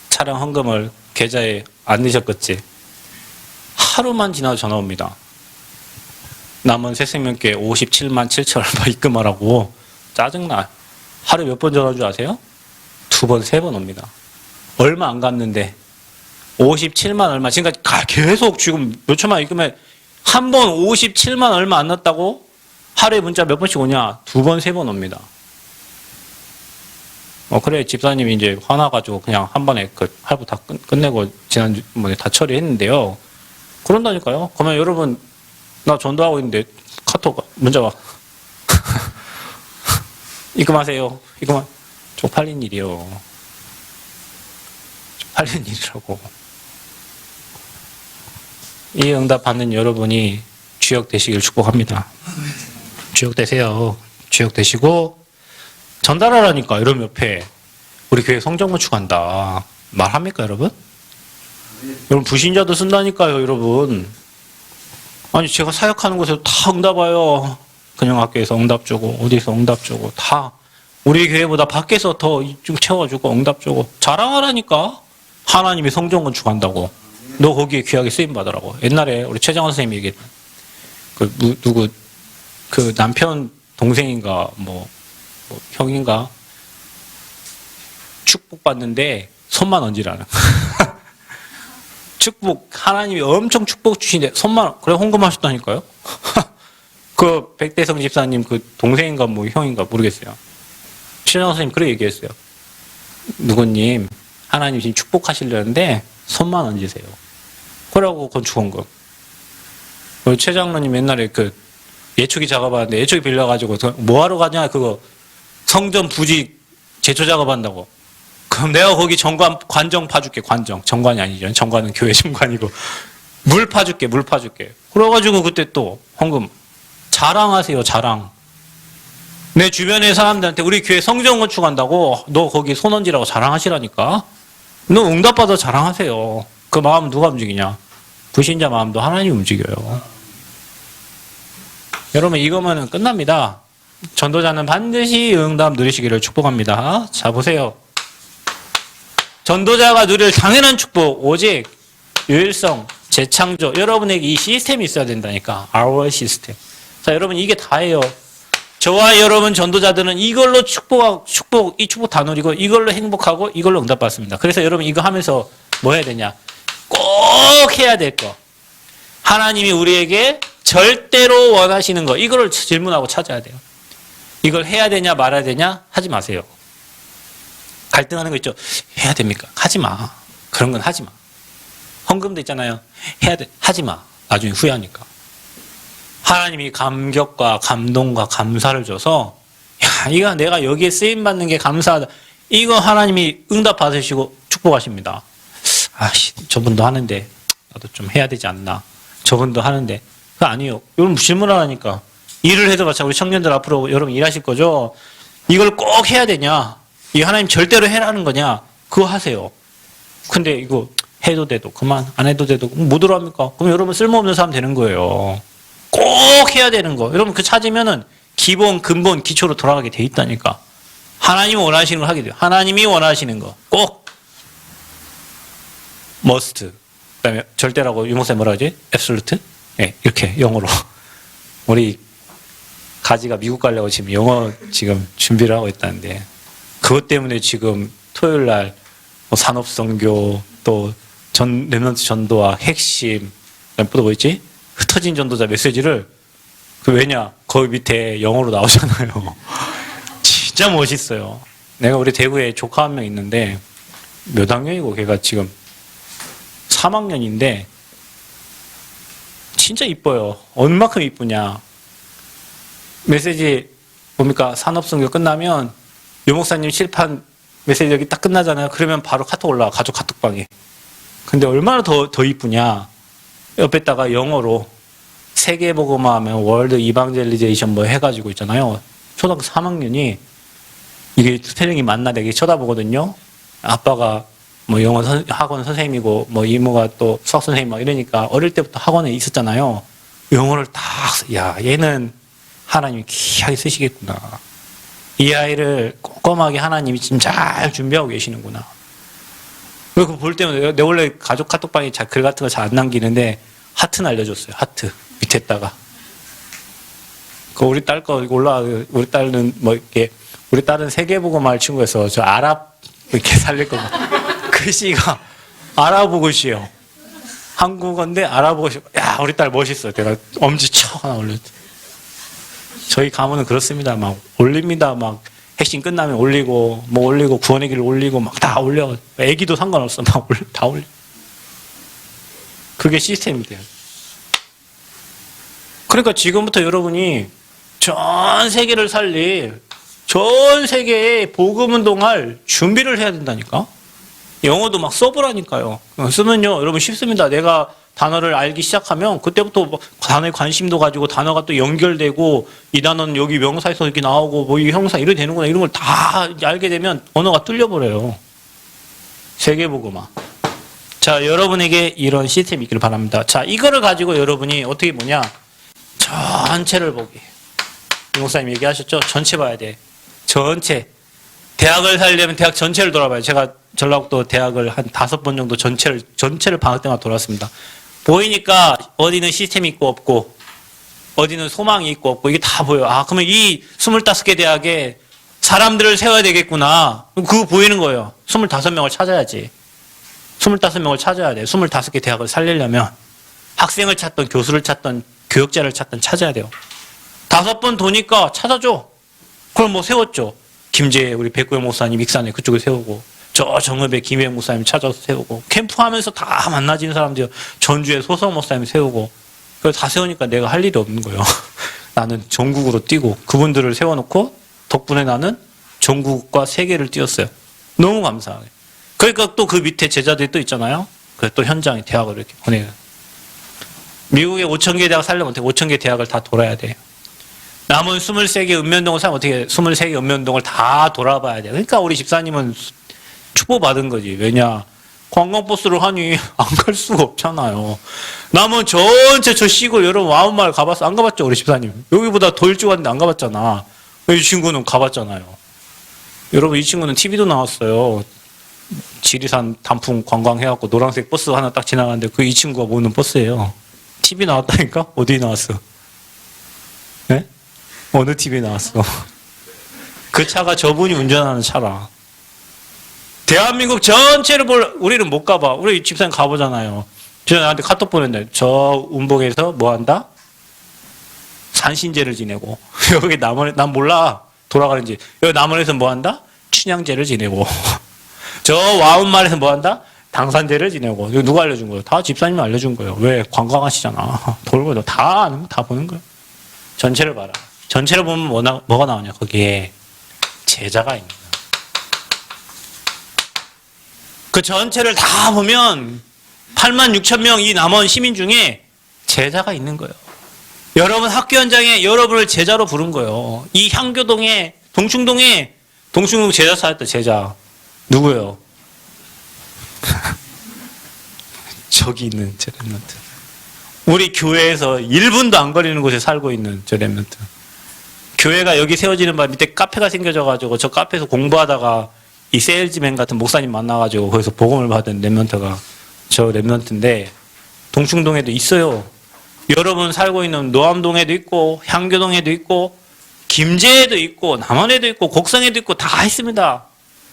차량 헌금을 계좌에 안 넣으셨겠지? 하루만 지나도 전화 옵니다. 남은 새생명교회 57만 7천 얼마 입금하라고. 짜증나. 하루에 몇 번 전화한 줄 아세요? 2번, 3번 옵니다. 얼마 안 갔는데 57만 얼마. 지금까지 계속 지금 몇 천만 입금해. 한 번 57만 얼마 안 났다고? 하루에 문자 몇 번씩 오냐? 2번, 3번 옵니다. 그래 집사님이 이제 화나가지고 그냥 한 번에 그 할부 다 끝내고 지난번에 다 처리했는데요. 그런다니까요. 그러면 여러분 나 전도하고 있는데 카톡 문자 와. 입금하세요. 입금하. 쪽팔린 일이요. 쪽팔린 일이라고. 이 응답 받는 여러분이 주역 되시길 축복합니다. 주역 되세요. 주역 되시고 전달하라니까. 여러분 옆에 우리 교회 성전건축 한다. 말합니까 여러분? 여러분 부신자도 쓴다니까요 여러분. 아니 제가 사역하는 곳에서 다 응답 와요. 그냥 학교에서 응답 주고 어디서 응답 주고 다 우리 교회보다 밖에서 더 좀 채워주고 응답 주고 자랑하라니까. 하나님이 성전건축 한다고. 너 거기에 귀하게 쓰임 받으라고. 옛날에 우리 최정원 선생님이 얘기했다. 누구, 그 남편 동생인가, 뭐 형인가, 축복받는데 손만 얹으라는. 축복, 하나님이 엄청 축복 주시는데 손만, 그래, 헌금하셨다니까요? 그 백대성 집사님 그 동생인가 뭐 형인가 모르겠어요. 신영 선생님 그렇게 얘기했어요. 누구님, 하나님 지금 축복하시려는데 손만 얹으세요. 그러고 건축헌금. 최 장로님 옛날에 그 예초기 작업하는데 예초기 빌려가지고 뭐하러 가냐 그거 성전 부지 제초 작업한다고. 그럼 내가 거기 관정 파줄게. 정관이 아니죠. 정관은 교회 정관이고. 물 파줄게. 그래가지고 그때 또 헌금 자랑하세요. 자랑. 내 주변의 사람들한테 우리 교회 성전 건축한다고 너 거기 손 얹으라고 자랑하시라니까. 너 응답받아 자랑하세요. 그 마음 누가 움직이냐. 불신자 마음도 하나님이 움직여요. 여러분 이거면 끝납니다. 전도자는 반드시 응답 누리시기를 축복합니다. 자 보세요. 전도자가 누릴 당연한 축복 오직 유일성, 재창조. 여러분에게 이 시스템이 있어야 된다니까. our 시스템. 자 여러분 이게 다예요. 저와 여러분 전도자들은 이걸로 이 축복 다 누리고 이걸로 행복하고 이걸로 응답받습니다. 그래서 여러분 이거 하면서 뭐 해야 되냐. 꼭 해야 될 거. 하나님이 우리에게 절대로 원하시는 거. 이거를 질문하고 찾아야 돼요. 이걸 해야 되냐 말아야 되냐 하지 마세요. 갈등하는 거 있죠. 해야 됩니까? 하지 마. 그런 건 하지 마. 헌금도 있잖아요. 해야 돼. 하지 마. 나중에 후회하니까. 하나님이 감격과 감동과 감사를 줘서 야, 이거 내가 여기에 쓰임 받는 게 감사하다. 이거 하나님이 응답 받으시고 축복하십니다. 아씨, 저분도 하는데 나도 좀 해야 되지 않나. 저분도 하는데 그거 아니에요. 여러분 질문하라니까. 일을 해도 마찬가지로 우리 청년들 앞으로 여러분 일하실 거죠. 이걸 꼭 해야 되냐? 이 하나님 절대로 해라는 거냐? 그거 하세요. 근데 이거 해도 돼도 그만 안 해도 돼도 뭐 들어갑니까? 그럼 여러분 쓸모없는 사람 되는 거예요. 꼭 해야 되는 거. 여러분 그 찾으면은 기본, 근본, 기초로 돌아가게 돼 있다니까. 하나님이 원하시는 걸 하게 돼요. 하나님이 원하시는 거. 꼭. must. 그 다음에 절대라고 유목사님 뭐라 하지? absolute? 네, 이렇게 영어로. 우리 가지가 미국 가려고 지금 영어 지금 준비를 하고 있다는데 그것 때문에 지금 토요일 날 뭐 산업선교 또 렘넌트 전도와 핵심 또 뭐 있지? 흩어진 전도자 메시지를 왜냐 거기 밑에 영어로 나오잖아요. 진짜 멋있어요. 내가 우리 대구에 조카 한 명 있는데 몇 학년이고 걔가 지금 3학년인데 진짜 이뻐요. 얼마큼 이쁘냐. 메시지 뭡니까? 산업선교 끝나면 요목사님 실판 메시지 여기 딱 끝나잖아요. 그러면 바로 카톡 올라와. 가족 카톡방에. 근데 얼마나 더 이쁘냐. 옆에다가 영어로 세계복음화 하면 월드 이방젤리제이션 뭐 해가지고 있잖아요. 초등학교 3학년이 이게 스펠링이 맞나 되게 쳐다보거든요. 아빠가 뭐 영어 학원 선생님이고 뭐 이모가 또 수학 선생님 막 이러니까 어릴 때부터 학원에 있었잖아요. 영어를 야 얘는 하나님이 귀하게 쓰시겠구나. 이 아이를 꼼꼼하게 하나님이 지금 잘 준비하고 계시는구나. 그거 볼 때마다 내가 원래 가족 카톡방에 글 같은 거 잘 안 남기는데 하트 날려줬어요. 하트 밑에다가. 그 우리 딸 거 우리 딸은 뭐 이렇게 우리 딸은 세계복음할 친구여서 저 아랍 이렇게 살릴 거고 글씨가 아랍어 글씨예요. 한국어인데 아랍어 글씨. 야 우리 딸 멋있어. 내가 엄지척 하나 올렸지. 저희 가문은 그렇습니다. 막 올립니다. 막 핵심 끝나면 올리고 뭐 올리고 구원의 길 올리고 막 다 올려. 애기도 상관없어. 막 다 올려. 그게 시스템이 돼요. 그러니까 지금부터 여러분이 전 세계를 살릴 전 세계에 복음 운동할 준비를 해야 된다니까. 영어도 막 써보라니까요. 쓰면요 여러분 쉽습니다. 내가 단어를 알기 시작하면 그때부터 단어에 관심도 가지고 단어가 또 연결되고 이 단어는 여기 명사에서 이렇게 나오고 뭐 이 형사 이렇게 되는구나 이런 걸 다 알게 되면 언어가 뚫려버려요. 세계복음화. 자 여러분에게 이런 시스템이 있기를 바랍니다. 자 이거를 가지고 여러분이 어떻게 보냐. 전체를 보기. 이 목사님 얘기하셨죠? 전체 봐야 돼. 전체. 대학을 살려면 대학 전체를 돌아봐요. 제가 전라북도 대학을 한 5번 정도 전체를 방학 때마다 돌았습니다. 보이니까 어디는 시스템이 있고 없고 어디는 소망이 있고 없고 이게 다 보여. 아, 그러면 이 25개 대학에 사람들을 세워야 되겠구나. 그거 보이는 거예요. 25명을 찾아야지. 25명을 찾아야 돼. 25개 대학을 살리려면 학생을 찾던 교수를 찾던 교역자를 찾던 찾아야 돼요. 5번 도니까 찾아줘. 그럼 뭐 세웠죠. 김제 우리 백구영 목사님 익산에 그쪽에 세우고 저 정읍에 김혜영 목사님 찾아서 세우고 캠프하면서 다 만나지는 사람들 전주에 소성 목사님 세우고 그걸 다 세우니까 내가 할 일이 없는 거예요. 나는 전국으로 뛰고 그분들을 세워놓고 덕분에 나는 전국과 세계를 뛰었어요. 너무 감사하게. 그러니까 또 그 밑에 제자들이 또 있잖아요. 그래서 또 현장에 대학을 이렇게 보내요. 미국에 5,000개 대학 살려면 어떻게 5,000개 대학을 다 돌아야 돼요. 남은 23개 읍면동을 살면 어떻게 23개 읍면동을 다 돌아봐야 돼요. 그러니까 우리 집사님은 축복받은 거지. 왜냐? 관광버스를 하니 안 갈 수가 없잖아요. 남은 전체 저 시골 여러분 마음마을 가봤어? 안 가봤죠? 우리 집사님. 여기보다 더 일찍 왔는데 안 가봤잖아. 이 친구는 가봤잖아요. 여러분 이 친구는 TV도 나왔어요. 지리산 단풍 관광해갖고 노란색 버스 하나 딱 지나가는데 그 이 친구가 모는 버스예요. TV 나왔다니까? 어디 나왔어? 네? 어느 TV에 나왔어? 그 차가 저분이 운전하는 차라. 대한민국 전체를 우리는 못 가봐. 우리 집사님 가보잖아요. 저 나한테 카톡 보냈는데 저 운봉에서 뭐 한다? 산신제를 지내고 여기 난 몰라 돌아가는지. 여기 남원에서 뭐 한다? 춘향제를 지내고 저 와운말에서 뭐 한다? 당산제를 지내고. 이거 누가 알려준 거예요? 다 집사님이 알려준 거예요. 왜? 관광하시잖아. 돌고 다 아는 거 다 보는 거예요. 전체를 봐라. 전체를 보면 뭐가 나오냐? 거기에 제자가 있는 거예요. 그 전체를 다 보면 86,000명 이 남원 시민 중에 제자가 있는 거예요. 여러분 학교 현장에 여러분을 제자로 부른 거예요. 이 향교동에 동충동 제자 찾았다. 제자 누구예요? 저기 있는 저 랩런트. 우리 교회에서 1분도 안 걸리는 곳에 살고 있는 저 랩런트. 교회가 여기 세워지는 바에 밑에 카페가 생겨져가지고 저 카페에서 공부하다가 이 세일즈맨 같은 목사님 만나가지고 거기서 복음을 받은 랩런트가 저 랩런트인데 동충동에도 있어요. 여러분 살고 있는 노암동에도 있고 향교동에도 있고 김제에도 있고 남원에도 있고 곡성에도 있고 다 있습니다.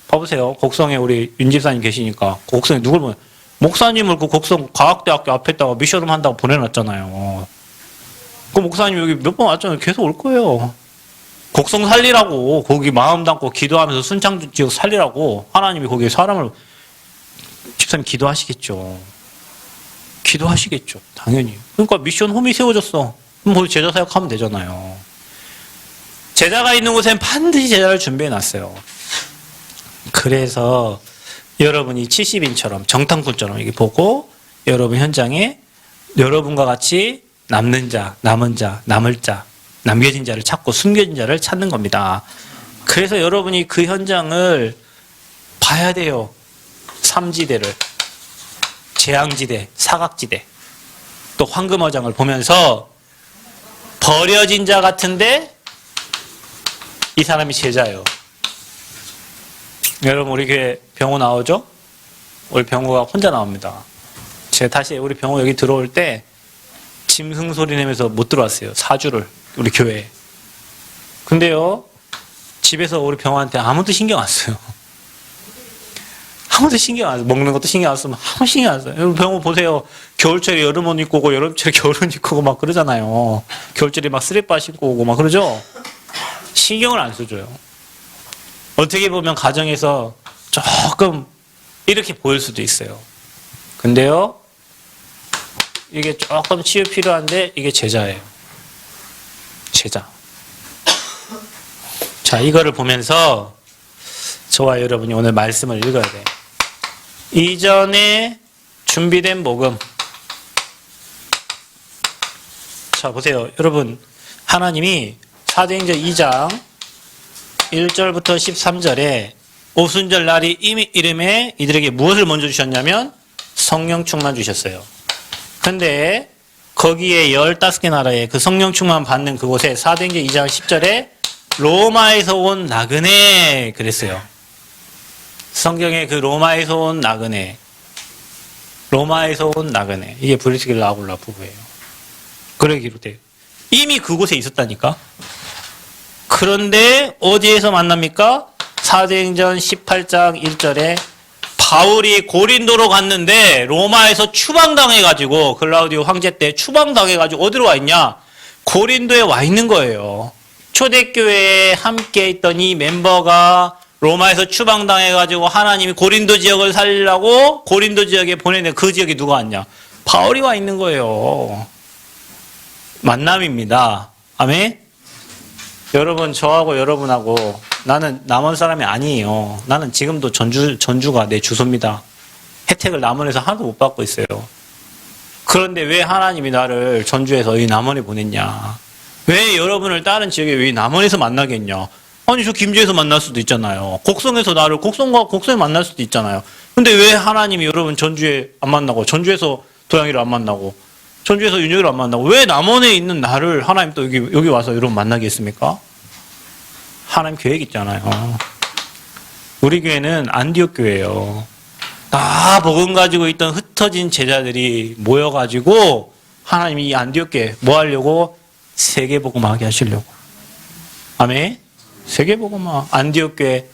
봐보세요. 곡성에 우리 윤 집사님 계시니까 곡성에 누굴 보내? 목사님을 그 곡성 과학대학교 앞에다가 미션을 한다고 보내놨잖아요. 그 목사님 여기 몇 번 왔잖아요. 계속 올 거예요. 곡성 살리라고 거기 마음 담고 기도하면서 순창 지역 살리라고 하나님이 거기에 사람을 집사님 기도하시겠죠. 기도하시겠죠. 당연히. 그러니까 미션 홈이 세워졌어. 그럼 거기 제자 사역하면 되잖아요. 제자가 있는 곳엔 반드시 제자를 준비해놨어요. 그래서 여러분이 70인처럼 정탐꾼처럼 이렇게 보고 여러분 현장에 여러분과 같이 남는 자, 남은 자, 남을 자, 남겨진 자를 찾고 숨겨진 자를 찾는 겁니다. 그래서 여러분이 그 현장을 봐야 돼요. 삼지대를. 재앙지대, 사각지대, 또 황금어장을 보면서 버려진 자 같은데 이 사람이 제자예요. 여러분 우리 교회 병호 나오죠? 우리 병호가 혼자 나옵니다. 제가 다시 우리 병호 여기 들어올 때 짐승 소리 내면서 못 들어왔어요. 4주를 우리 교회에. 근데요 집에서 우리 병호한테 아무도 신경 안 써요. 아무도 신경 안 써요. 먹는 것도 신경 안 쓰면 아무 신경 안 써요. 여러분 병호 보세요. 겨울철에 여름 옷 입고 오고 여름철에 겨울 옷 입고 오고 막 그러잖아요. 겨울철에 막 쓰레빠 신고 오고 막 그러죠. 신경을 안 써줘요. 어떻게 보면 가정에서 조금 이렇게 보일 수도 있어요. 근데요 이게 조금 치유 필요한데 이게 제자예요. 제자. 자, 이거를 보면서 저와 여러분이 오늘 말씀을 읽어야 돼요. 이전에 준비된 복음. 자, 보세요. 여러분, 하나님이 사도행전 2장 1절부터 13절에 오순절 날이 이름에 이들에게 무엇을 먼저 주셨냐면 성령 충만 주셨어요. 근데 거기에 15개 나라에 그 성령 충만 받는 그곳에 사도행전 2장 10절에 로마에서 온 나그네 그랬어요. 성경에 그 로마에서 온 나그네. 로마에서 온 나그네. 이게 브리스길라 아굴라 부부예요. 그래 기록돼요. 이미 그곳에 있었다니까. 그런데 어디에서 만납니까? 사도행전 18장 1절에 바울이 고린도로 갔는데 로마에서 추방당해가지고 글라우디오 황제 때 추방당해가지고 어디로 와 있냐? 고린도에 와 있는 거예요. 초대교회에 함께 있던 이 멤버가 로마에서 추방당해가지고 하나님이 고린도 지역을 살리려고 고린도 지역에 보내는 그 지역에 누가 왔냐? 바울이 와 있는 거예요. 만남입니다. 아멘? 여러분, 저하고 여러분하고 나는 남원 사람이 아니에요. 나는 지금도 전주가 내 주소입니다. 혜택을 남원에서 하나도 못 받고 있어요. 그런데 왜 하나님이 나를 전주에서 이 남원에 보냈냐? 왜 여러분을 다른 지역에 왜 남원에서 만나겠냐? 아니, 저 김제에서 만날 수도 있잖아요. 곡성에서 나를 곡성에 만날 수도 있잖아요. 근데 왜 하나님이 여러분 전주에 안 만나고, 전주에서 도양이를 안 만나고, 전주에서 윤혁이를 안 만나고, 왜 남원에 있는 나를 하나님 또 여기 와서 여러분 만나게 했습니까? 하나님 계획 있잖아요. 우리 교회는 안디옥 교회예요. 다 복음 가지고 있던 흩어진 제자들이 모여가지고 하나님이 이 안디옥 교회 뭐 하려고? 세계 복음하게 하시려고. 아멘. 세계 복음화. 안디옥 교회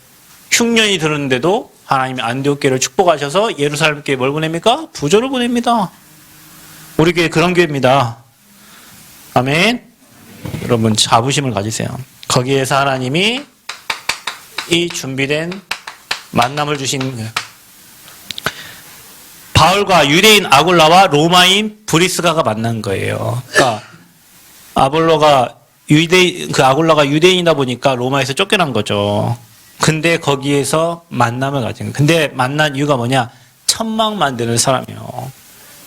흉년이 들었는데도 하나님이 안디옥 교회를 축복하셔서 예루살렘 교회 뭘 보냅니까? 부조를 보냅니다. 우리 교회 그런 교회입니다. 아멘. 여러분 자부심을 가지세요. 거기에서 하나님이 이 준비된 만남을 주신 거예요. 바울과 유대인 아굴라와 로마인 브리스가가 만난 거예요. 그러니까 아굴라가 유대인이다 보니까 로마에서 쫓겨난 거죠. 근데 거기에서 만남을 가진 거예요. 근데 만난 이유가 뭐냐? 천막 만드는 사람이에요.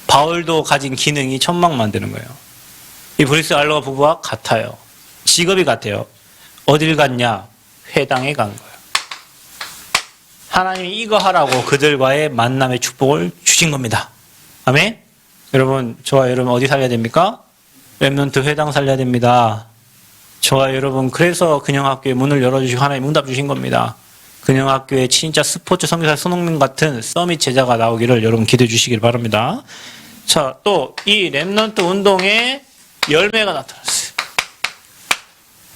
바울도 가진 기능이 천막 만드는 거예요. 이 브리스 아굴라 부부와 같아요. 직업이 같아요. 어딜 갔냐? 회당에 간 거예요. 하나님이 이거 하라고 그들과의 만남의 축복을 주신 겁니다. 아멘? 여러분, 저와 여러분 어디 살려야 됩니까? 렘넌트 회당 살려야 됩니다. 저와 여러분, 그래서 근영학교에 문을 열어주시고 하나님 응답 주신 겁니다. 근영학교에 진짜 스포츠 선교사 손흥민 같은 서밋 제자가 나오기를 여러분 기도해 주시길 바랍니다. 자, 또 이 렘넌트 운동에 열매가 나타났어요.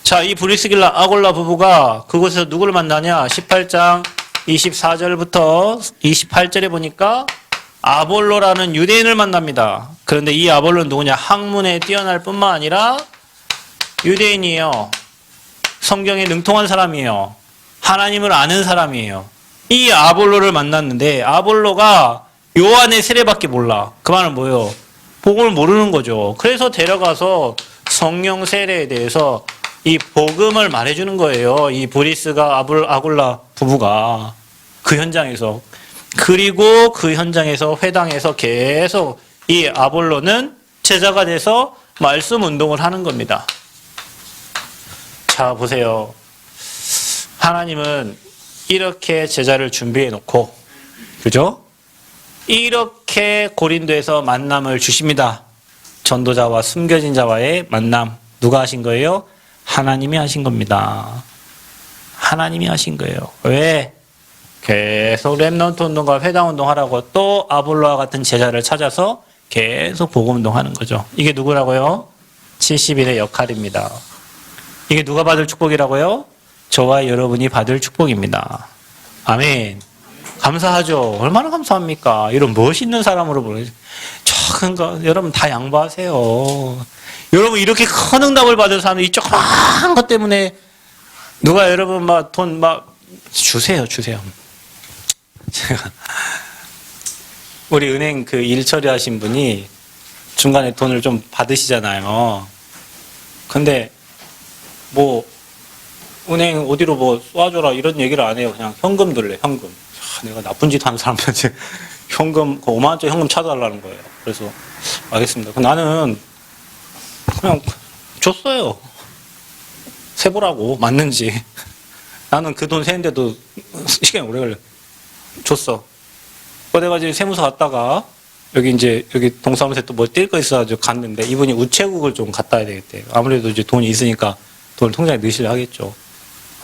자, 이 브리스길라 아골라 부부가 그곳에서 누구를 만나냐? 18장 24절부터 28절에 보니까 아볼로라는 유대인을 만납니다. 그런데 이 아볼로는 누구냐? 학문에 뛰어날 뿐만 아니라 유대인이에요. 성경에 능통한 사람이에요. 하나님을 아는 사람이에요. 이 아볼로를 만났는데 아볼로가 요한의 세례밖에 몰라. 그 말은 뭐예요? 복음을 모르는 거죠. 그래서 데려가서 성령 세례에 대해서 이 복음을 말해주는 거예요. 이 브리스가 아굴라 부부가 그 현장에서. 그리고 그 현장에서 회당에서 계속 이 아볼로는 제자가 돼서 말씀 운동을 하는 겁니다. 자, 보세요. 하나님은 이렇게 제자를 준비해 놓고, 그죠? 이렇게 고린도에서 만남을 주십니다. 전도자와 숨겨진 자와의 만남. 누가 하신 거예요? 하나님이 하신 겁니다. 하나님이 하신 거예요. 왜? 계속 렘넌트 운동과 회당 운동하라고 또 아볼로와 같은 제자를 찾아서 계속 복음 운동하는 거죠. 이게 누구라고요? 70일의 역할입니다. 이게 누가 받을 축복이라고요? 저와 여러분이 받을 축복입니다. 아멘. 감사하죠. 얼마나 감사합니까? 이런 멋있는 사람으로 보내죠. 그러니까 여러분 다 양보하세요. 여러분 이렇게 큰 응답을 받은 사람이 이 조그만 것 때문에 누가 여러분 막 돈 막 주세요. 제가 우리 은행 그 일 처리하신 분이 중간에 돈을 좀 받으시잖아요. 근데 뭐 은행 어디로 뭐 쏴줘라 이런 얘기를 안 해요. 그냥 현금 들래, 현금. 내가 나쁜 짓 하는 사람한테 현금, 5만 원짜리 현금 찾아달라는 거예요. 그래서 알겠습니다. 나는 그냥 줬어요. 세보라고 맞는지. 나는 그 돈 세는데도 시간이 오래 걸려. 줬어. 그래가지고 세무서 갔다가 여기 동사무소에 또 뭐 뛸 거 있어가지고 갔는데 이분이 우체국을 좀 갖다 와야 되겠대. 아무래도 이제 돈이 있으니까 돈을 통장에 넣으시려 하겠죠.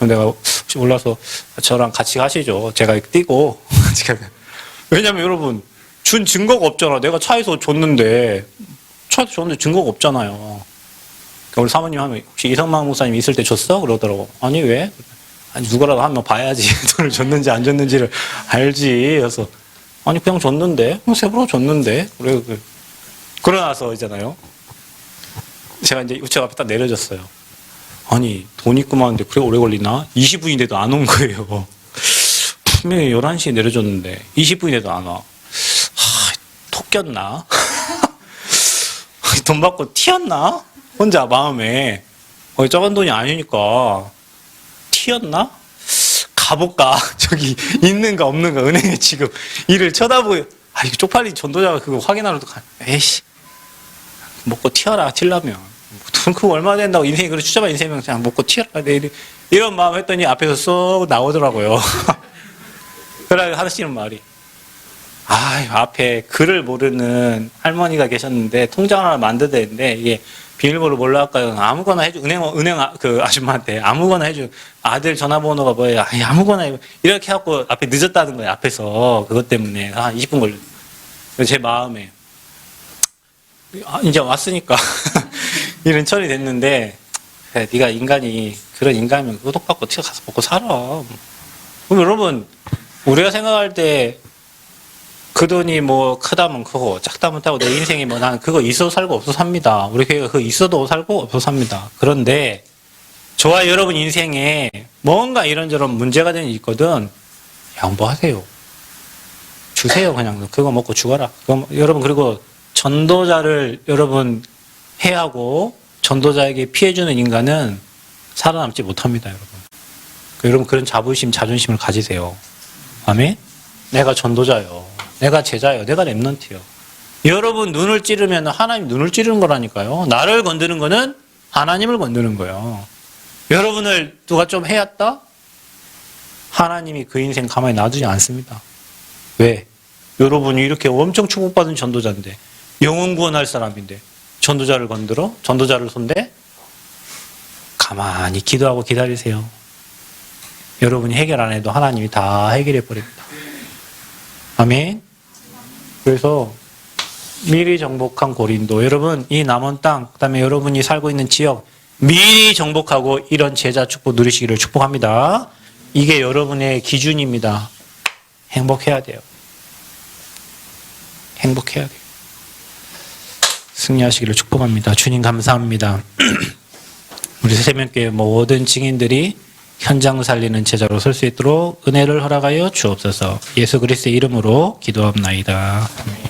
내가 혹시 몰라서 저랑 같이 가시죠. 제가 뛰고. 왜냐면 여러분, 준 증거가 없잖아. 내가 차에서 줬는데, 차에서 줬는데 증거가 없잖아요. 우리 사모님 하면 혹시 이성만 목사님 있을 때 줬어? 그러더라고. 아니 왜? 아니 누구라도 한 명 봐야지 돈을 줬는지 안 줬는지를 알지. 그래서 아니 그냥 줬는데 세부로 줬는데 그래. 그러나서 있잖아요. 제가 이제 우체국 앞에 딱 내려졌어요. 아니 돈 입고만 하는데 그래 오래 걸리나? 20분인데도 안 온 거예요. 분명히 11시에 내려줬는데 20분인데도 안 와. 톡 꼈나? 돈 받고 튀었나? 혼자 마음에 적은 돈이 아니니까 튀었나? 가볼까? 저기 있는가 없는가 은행에 지금 일을 쳐다보고 이거 쪽팔리 전도자가 그거 확인하러도 에이씨 먹고 튀어라 튀려면 돈 그거 얼마 된다고 인생이 그래 추잡한 인생이면 그냥 먹고 튀어라 이런 마음 했더니 앞에서 쏙 나오더라고요. 그러고 하시는 말이 앞에 글을 모르는 할머니가 계셨는데 통장 하나 만들어야 되는데 이게 비밀번호 몰라할까요? 아무거나 해줘. 은행 그 아줌마한테 아무거나 해줘. 아들 전화번호가 뭐예요? 아무거나 해줘. 이렇게 해갖고 앞에 늦었다는 거예요. 앞에서 그것 때문에 한 20분 걸려. 제 마음에 이제 왔으니까 일은 처리됐는데 그래, 네가 인간이 그런 인간이면 그거 똑받고 튀어가서 먹고 살아. 그럼 여러분 우리가 생각할 때 그 돈이 뭐 크다면 크고 작다면 크고 내 인생이 뭐 나는 그거 있어도 살고 없어도 삽니다. 우리 교회가 그거 있어도 살고 없어도 삽니다. 그런데 저와 여러분 인생에 뭔가 이런저런 문제가 되는 게 있거든. 양보하세요. 주세요. 그냥 그거 먹고 죽어라. 그럼 여러분 그리고 전도자를 여러분 해하고 전도자에게 피해주는 인간은 살아남지 못합니다. 여러분 그런 자부심 자존심을 가지세요. 아멘. 내가 전도자요. 내가 제자예요. 내가 랩런트요. 여러분 눈을 찌르면 하나님 눈을 찌르는 거라니까요. 나를 건드는 거는 하나님을 건드는 거예요. 여러분을 누가 좀 해왔다? 하나님이 그 인생 가만히 놔두지 않습니다. 왜? 여러분이 이렇게 엄청 축복받은 전도자인데 영혼 구원할 사람인데 전도자를 건드려? 전도자를 손대? 가만히 기도하고 기다리세요. 여러분이 해결 안 해도 하나님이 다 해결해 버립니다. 아멘. 그래서 미리 정복한 고린도 여러분 이 남은 땅 그다음에 여러분이 살고 있는 지역 미리 정복하고 이런 제자 축복 누리시기를 축복합니다. 이게 여러분의 기준입니다. 행복해야 돼요. 행복해야 돼요. 승리하시기를 축복합니다. 주님 감사합니다. 우리 새벽교회 모든 증인들이 현장 살리는 제자로 설 수 있도록 은혜를 허락하여 주옵소서. 예수 그리스도의 이름으로 기도합나이다. 아멘.